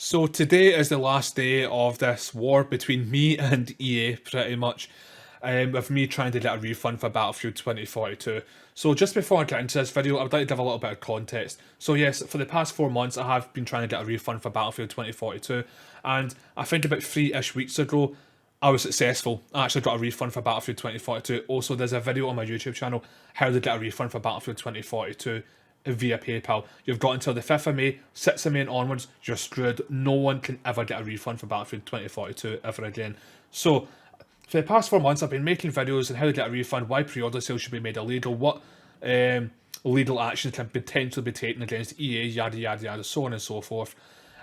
So today is the last day of this war between me and EA, pretty much, of me trying to get a refund for Battlefield 2042. So just before I get into this video, I would like to give a little bit of context. So yes, for the past 4 months, I have been trying to get a refund for Battlefield 2042, and I think about 3-ish weeks ago, I was successful. I actually got a refund for Battlefield 2042. Also, there's a video on my YouTube channel, how to get a refund for Battlefield 2042 via PayPal. You've got until the 5th of May, 6th of May and onwards, you're screwed. No one can ever get a refund for Battlefield 2042 ever again. So, for the past 4 months, I've been making videos on how to get a refund, why pre-order sales should be made illegal, what legal actions can potentially be taken against EA, yada yada yada, so on and so forth.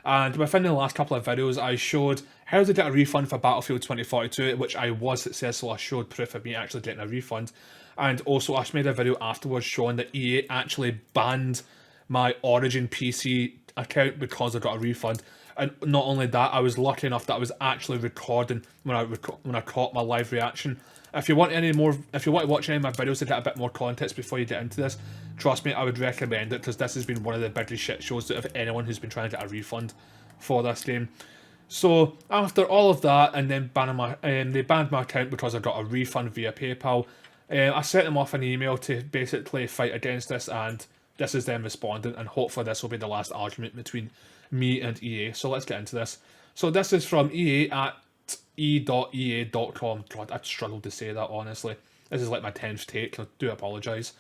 And within the last couple of videos, I showed how to get a refund for Battlefield 2042, which I was successful. I showed proof of me actually getting a refund. And also, I made a video afterwards showing that EA actually banned my Origin PC account because I got a refund. And not only that, I was lucky enough that I was actually recording when I caught my live reaction. If you want to watch any of my videos to get a bit more context before you get into this, trust me, I would recommend it, because this has been one of the biggest shit shows of anyone who's been trying to get a refund for this game. So after all of that, and then they banned my account because I got a refund via PayPal. I sent them off an email to basically fight against this, and this is them responding, and hopefully this will be the last argument between me and EA. So let's get into this. So this is from EA at e.ea.com. God, I'd struggled to say that, honestly. This is like my 10th take, I do apologise.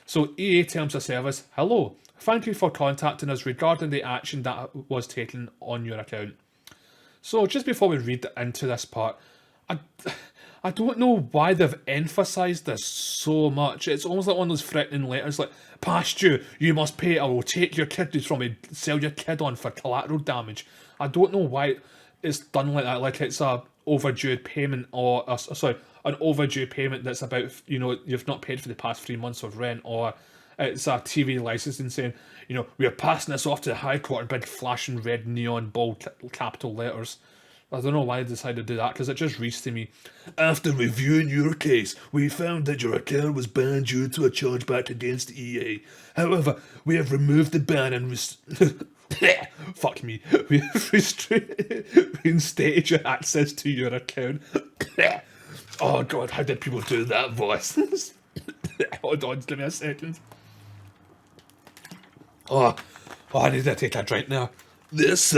So EA Terms of Service. Hello, thank you for contacting us regarding the action that was taken on your account. So just before we read into this part, I don't know why they've emphasised this so much. It's almost like one of those threatening letters, like, past due, you must pay, or we'll take your kidneys from you, sell your kid on for collateral damage. I don't know why it's done like that, like it's a overdue payment, or an overdue payment that's about, you've not paid for the past 3 months of rent, or it's a TV licensing saying, we are passing this off to the High Court in big flashing red neon bold capital letters. I don't know why I decided to do that, because it just reads to me, after reviewing your case, we found that your account was banned due to a chargeback against EA. However, we have removed the ban and fuck me. We have reinstated your access to your account. Oh god, how did people do that voice? Hold on, give me a second. Oh, I need to take a drink now. This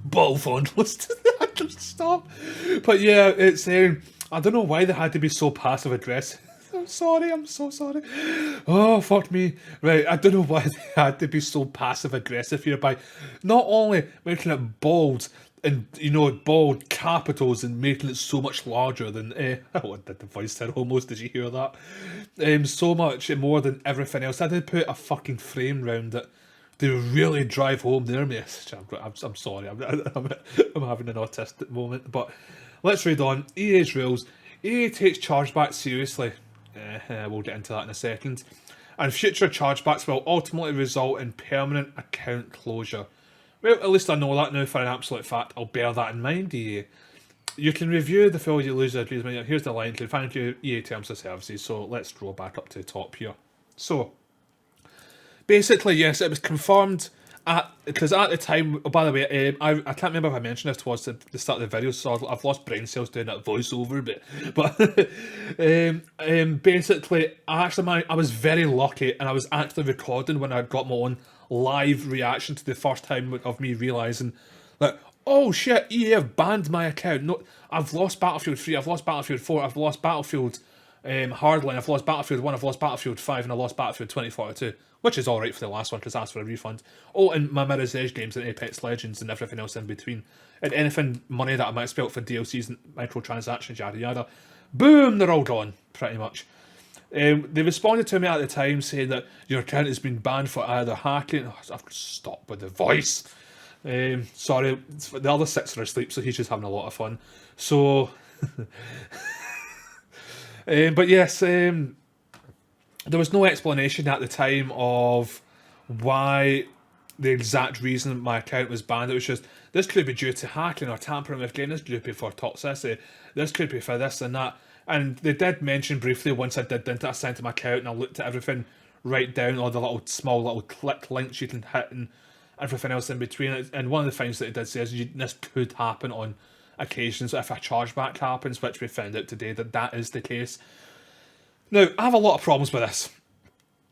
bottle fondless. I just stop. But yeah, it's I don't know why they had to be so passive aggressive. I'm sorry, I'm so sorry. Oh, fuck me. Right, I don't know why they had to be so passive aggressive here by not only making it bold and, bold capitals and making it so much larger than, oh, did the voice there almost, did you hear that? So much more than everything else. I did put a fucking frame round it. They really drive home their message. I'm sorry, I'm having an autistic moment, but let's read on. EA's rules. EA takes chargebacks seriously. We'll get into that in a second. And future chargebacks will ultimately result in permanent account closure. Well, at least I know that now for an absolute fact. I'll bear that in mind, EA. You can review the full user agreement. Here's the line. Thank you, EA Terms of Services. So let's scroll back up to the top here. So, basically, yes, it was confirmed because at the time, oh, by the way, I can't remember if I mentioned this towards the start of the video, so I've lost brain cells doing that voiceover bit. But basically, I was very lucky, and I was actually recording when I got my own live reaction to the first time of me realising that, oh shit, EA have banned my account. No, I've lost Battlefield 3, I've lost Battlefield 4, I've lost Battlefield Hardline, I've lost Battlefield 1, I've lost Battlefield 5, and I lost Battlefield 2042, which is alright for the last one because I asked for a refund. Oh, and my Mirror's Edge games and Apex Legends and everything else in between. And anything money that I might have spent for DLCs and microtransactions, yada yada. Boom, they're all gone, pretty much. They responded to me at the time saying that your account has been banned for either hacking. Oh, I've stopped with the voice. Sorry, the other six are asleep, so he's just having a lot of fun. So, but yes, there was no explanation at the time of why the exact reason my account was banned. It was just, this could be due to hacking or tampering with game, this could be for toxicity, this could be for this and that. And they did mention briefly once I did into I sent them my account and I looked at everything, write down all the small little click links you can hit and everything else in between. And one of the things that it did say is this could happen on occasions if a chargeback happens, which we found out today that is the case. Now, I have a lot of problems with this.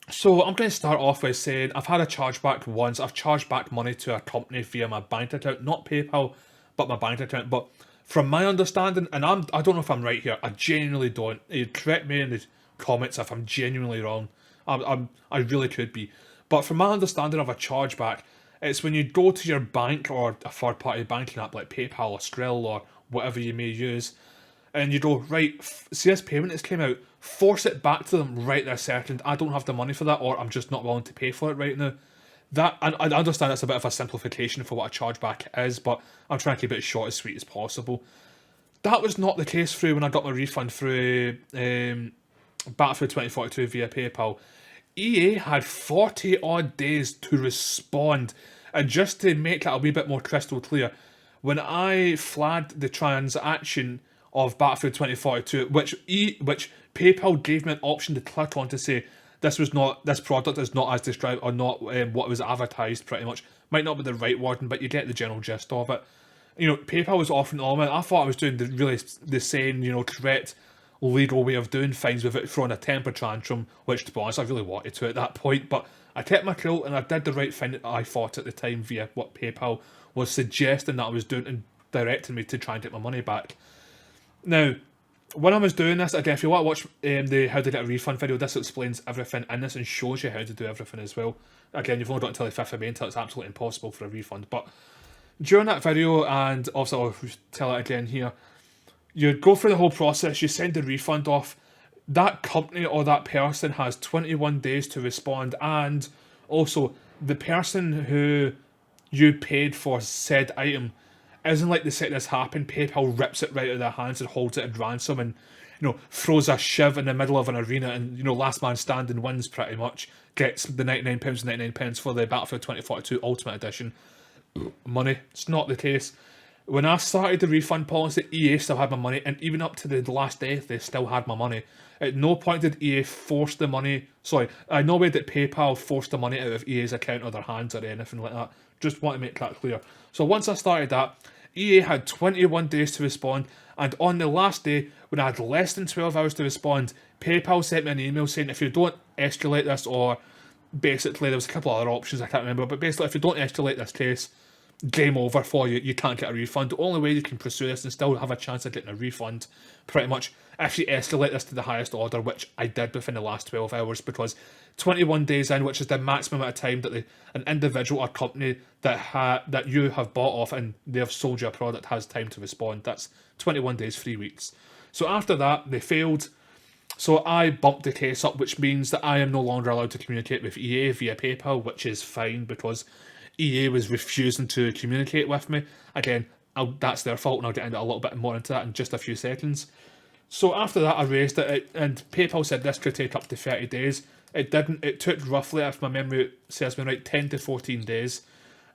So I'm going to start off by saying I've had a chargeback once. I've charged back money to a company via my bank account, not PayPal, but my bank account. But from my understanding, and I don't know if I'm right here, I genuinely don't. Correct me in the comments if I'm genuinely wrong. I really could be. But from my understanding of a chargeback, it's when you go to your bank or a third-party banking app like PayPal or Skrill or whatever you may use, and you go, right, see this payment that's came out, force it back to them right this second. I don't have the money for that, or I'm just not willing to pay for it right now. That, and I understand it's a bit of a simplification for what a chargeback is, but I'm trying to keep it as short, as sweet as possible. That was not the case through when I got my refund through Battlefield 2042 via PayPal. EA had 40 odd days to respond, and just to make that a wee bit more crystal clear, when I flagged the transaction of Battlefield 2042, which PayPal gave me an option to click on to say this product is not as described or not what was advertised. Pretty much might not be the right wording, but you get the general gist of it. You know, PayPal was offering all of it. I thought I was doing the same, correct legal way of doing things without throwing a temper tantrum, which to be honest I really wanted to at that point, but I kept my cool and I did the right thing that I thought at the time via what PayPal was suggesting that I was doing and directing me to try and get my money back. Now, when I was doing this, again, if you want to watch the how to get a refund video, this explains everything in this and shows you how to do everything as well. Again, you've only got until the 5th of May until it's absolutely impossible for a refund, but during that video, and also I'll tell it again here, you go through the whole process, you send the refund off, that company or that person has 21 days to respond, and also the person who you paid for said item isn't like they set this happen, PayPal rips it right out of their hands and holds it in ransom and, throws a shiv in the middle of an arena and, last man standing wins pretty much, gets the £99.99 for the Battlefield 2042 Ultimate Edition money. It's not the case. When I started the refund policy, EA still had my money, and even up to the last day, they still had my money. At no point did EA force the money. Sorry, no way did PayPal force the money out of EA's account or their hands or anything like that. Just want to make that clear. So once I started that, EA had 21 days to respond, and on the last day, when I had less than 12 hours to respond, PayPal sent me an email saying if you don't escalate this, or basically there was a couple of other options I can't remember, but basically if you don't escalate this case, game over for you, you can't get a refund. The only way you can pursue this and still have a chance of getting a refund, pretty much, if you escalate this to the highest order, which I did within the last 12 hours, because 21 days in, which is the maximum amount of time that an individual or company that you have bought off and they have sold you a product has time to respond. That's 21 days, 3 weeks. So after that, they failed. So I bumped the case up, which means that I am no longer allowed to communicate with EA via PayPal, which is fine because EA was refusing to communicate with me. Again, that's their fault, and I'll get into a little bit more into that in just a few seconds. So after that, I raised it, and PayPal said this could take up to 30 days. It didn't. It took roughly, if my memory serves me right, 10 to 14 days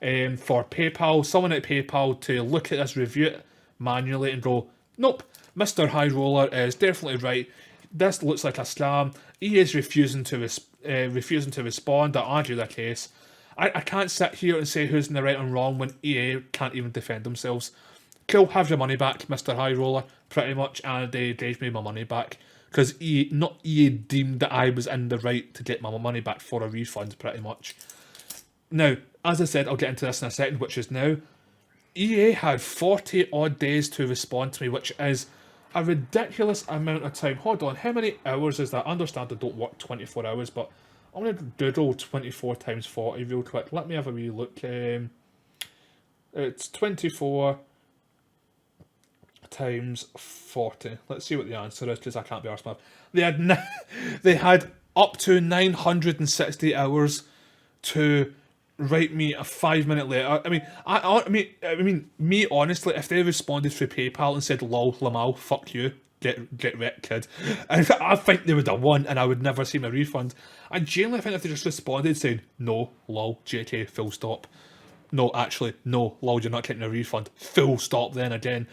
for PayPal, someone at PayPal to look at this, review it manually, and go, nope, Mr. High Roller is definitely right. This looks like a scam. EA is refusing to respond or argue their case. I can't sit here and say who's in the right and wrong when EA can't even defend themselves. Cool, have your money back, Mr. High Roller, pretty much, and they gave me my money back. Because EA deemed that I was in the right to get my money back for a refund, pretty much. Now, as I said, I'll get into this in a second, which is now, EA had 40 odd days to respond to me, which is a ridiculous amount of time. Hold on, how many hours is that? I understand I don't work 24 hours, but I'm going to doodle 24 times 40 real quick. Let me have a wee look. It's 24 times 40. Let's see what the answer is, because I can't be arsed math. They had up to 960 hours to write me a 5-minute letter. I mean, me honestly, if they responded through PayPal and said, "Lol, Lamal, fuck you, get wrecked, kid," and I think they would have won, and I would never see my refund. I genuinely think if they just responded saying, "No, lol, JK, full stop. No, actually, no, lol, you're not getting a refund, full stop," then again,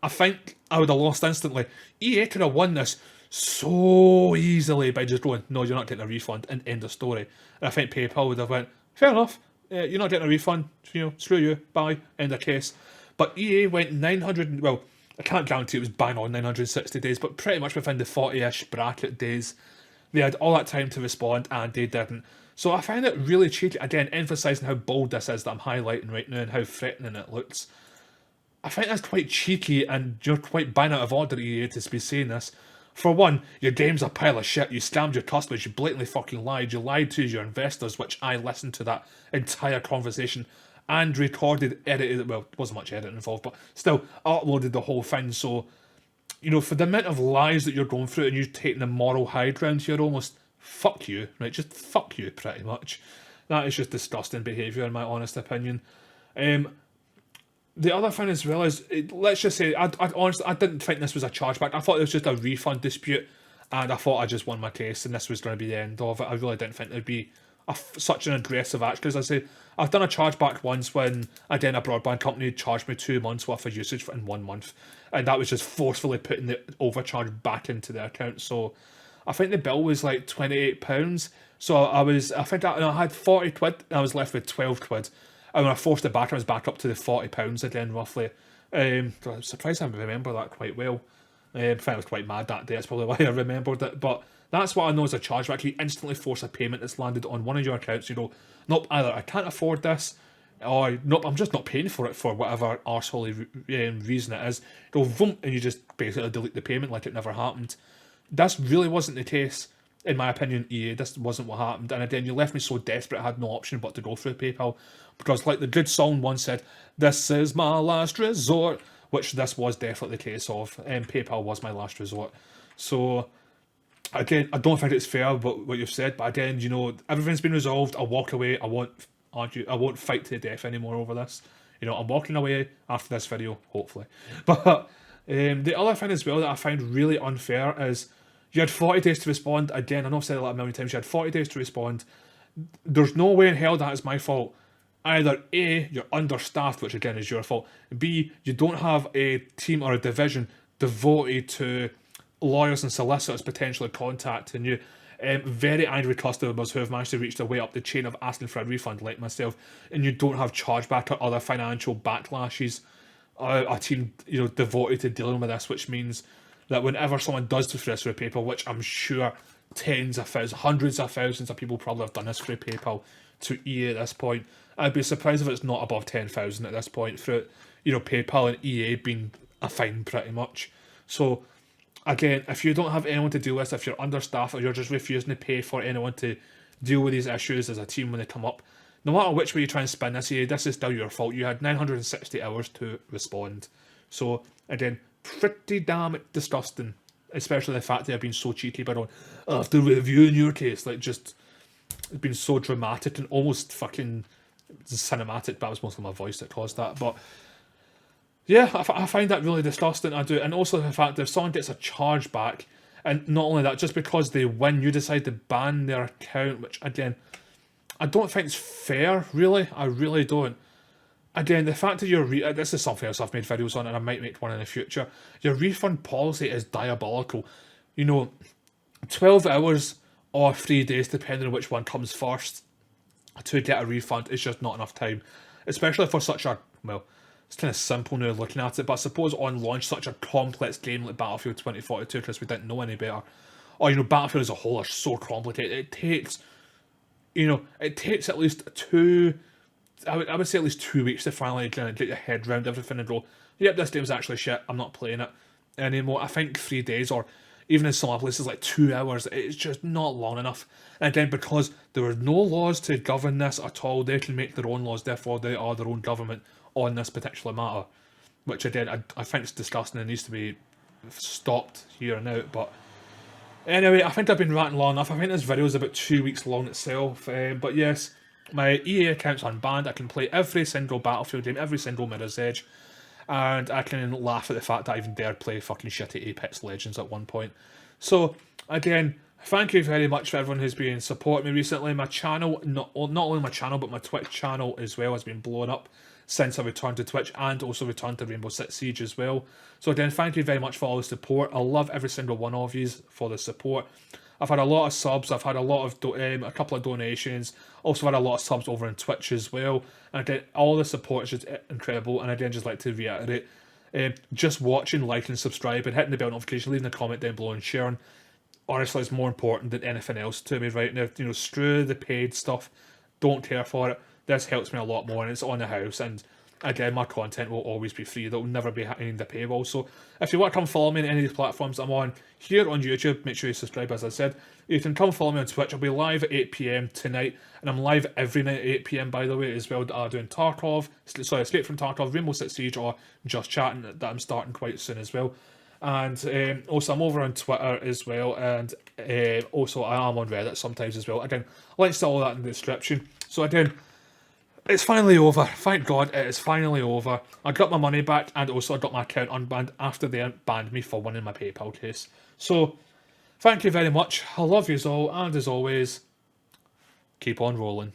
I think I would have lost instantly. EA could have won this so easily by just going, "No, you're not getting a refund," and end of story. And I think PayPal would have went, "Fair enough, you're not getting a refund, screw you, bye, end of case. But EA went 900, well, I can't guarantee it was bang on 960 days, but pretty much within the 40-ish bracket days, they had all that time to respond and they didn't. So I find it really cheeky, again, emphasising how bold this is that I'm highlighting right now and how threatening it looks. I think that's quite cheeky and you're quite bang out of order, EA, to be saying this. For one, your game's a pile of shit, you scammed your customers, you blatantly fucking lied, you lied to your investors, which I listened to that entire conversation and recorded, edited, well, wasn't much editing involved, but still uploaded the whole thing. So, for the amount of lies that you're going through and you're taking the moral high ground here, almost, fuck you, right? Just fuck you, pretty much. That is just disgusting behaviour, in my honest opinion. The other thing as well is, let's just say, I honestly, I didn't think this was a chargeback. I thought it was just a refund dispute, and I thought I just won my case, and this was going to be the end of it. I really didn't think there'd be such an aggressive act, because I say, I've done a chargeback once when, again, a broadband company charged me 2 months worth of usage in 1 month, and that was just forcefully putting the overcharge back into the account. So I think the bill was like £28. So I think I had 40 quid, and I was left with 12 quid. And when I forced it back, I was back up to the £40 again, roughly. I'm surprised I remember that quite well. I think I was quite mad that day, that's probably why I remembered it. But that's what I know is a chargeback. You instantly force a payment that's landed on one of your accounts. Nope, either I can't afford this, or nope, I'm just not paying for it for whatever arsehole reason it is. Vroom, and you just basically delete the payment like it never happened. This really wasn't the case. In my opinion, EA, this wasn't what happened. And again, you left me so desperate I had no option but to go through PayPal. Because like the good song once said, this is my last resort. Which this was definitely the case of. PayPal was my last resort. So, again, I don't think it's fair what you've said. But again, everything's been resolved. I'll walk away. I won't argue. I won't fight to the death anymore over this. I'm walking away after this video, hopefully. But the other thing as well that I find really unfair is, you had 40 days to respond. Again, I know I've said it a million times. You had 40 days to respond. There's no way in hell that is my fault. Either A, you're understaffed, which again is your fault. B, you don't have a team or a division devoted to lawyers and solicitors potentially contacting you. Very angry customers who have managed to reach their way up the chain of asking for a refund, like myself. And you don't have chargeback or other financial backlashes. A team, devoted to dealing with this, which means that whenever someone does this through PayPal, which I'm sure tens of thousands, hundreds of thousands of people probably have done this through PayPal to EA at this point, I'd be surprised if it's not above 10,000 at this point through, PayPal and EA being a fine pretty much. So, again, if you don't have anyone to deal with, if you're understaffed or you're just refusing to pay for anyone to deal with these issues as a team when they come up, no matter which way you try and spin this, EA, this is still your fault. You had 960 hours to respond. So, again, pretty damn disgusting, especially the fact that I've been so cheeky by going, after reviewing your case, like just, it's been so dramatic and almost fucking cinematic, but it was mostly my voice that caused that. But yeah, I find that really disgusting, I do. And also the fact that if someone gets a charge back, and not only that, just because they win, you decide to ban their account, which again, I don't think it's fair, really. I really don't. Again, the fact that this is something else I've made videos on, and I might make one in the future. Your refund policy is diabolical. 12 hours or 3 days, depending on which one comes first, to get a refund is just not enough time. Especially for such a, well, it's kind of simple now looking at it, but I suppose on launch, such a complex game like Battlefield 2042, because we didn't know any better. Or, Battlefield as a whole are so complicated. It takes at least I would say at least 2 weeks to finally kind of get your head around everything and go, yep, this game's actually shit, I'm not playing it anymore. I think 3 days, or even in some other places like 2 hours, it's just not long enough. And again, because there are no laws to govern this at all, they can make their own laws, therefore they are their own government on this particular matter. Which again, I think is disgusting and needs to be stopped here and now. But anyway, I think I've been ranting long enough. I think this video is about 2 weeks long itself. But yes, my EA account's unbanned. I can play every single Battlefield game, every single Mirror's Edge, and I can laugh at the fact that I even dared play fucking shitty Apex Legends at one point. So, again, thank you very much for everyone who's been supporting me recently. My channel, not only my channel, but my Twitch channel as well has been blowing up since I returned to Twitch, and also returned to Rainbow Six Siege as well. So again, thank you very much for all the support. I love every single one of you for the support. I've had a lot of subs, I've had a lot of a couple of donations, also had a lot of subs over on Twitch as well. And again, all the support is just incredible. And again, just like to reiterate, just watching, liking, subscribing, hitting the bell notification, leaving a comment down below and sharing, honestly, it's more important than anything else to me right now. You know, screw the paid stuff, don't care for it. This helps me a lot more, and it's on the house. And again, my content will always be free. There'll never be behind the paywall. So if you want to come follow me on any of these platforms I'm on here on YouTube, make sure you subscribe, as I said. You can come follow me on Twitch. I'll be live at 8 PM tonight, and I'm live every night at 8 PM, by the way, as well. Doing Escape from Tarkov, Rainbow Six Siege, or Just Chatting, that I'm starting quite soon as well. And also I'm over on Twitter as well, and also I am on Reddit sometimes as well. Again, links to all that in the description. So again, it's finally over. Thank God it is finally over. I got my money back, and also I got my account unbanned after they banned me for winning my PayPal case. So thank you very much. I love yous all, and as always, keep on rolling.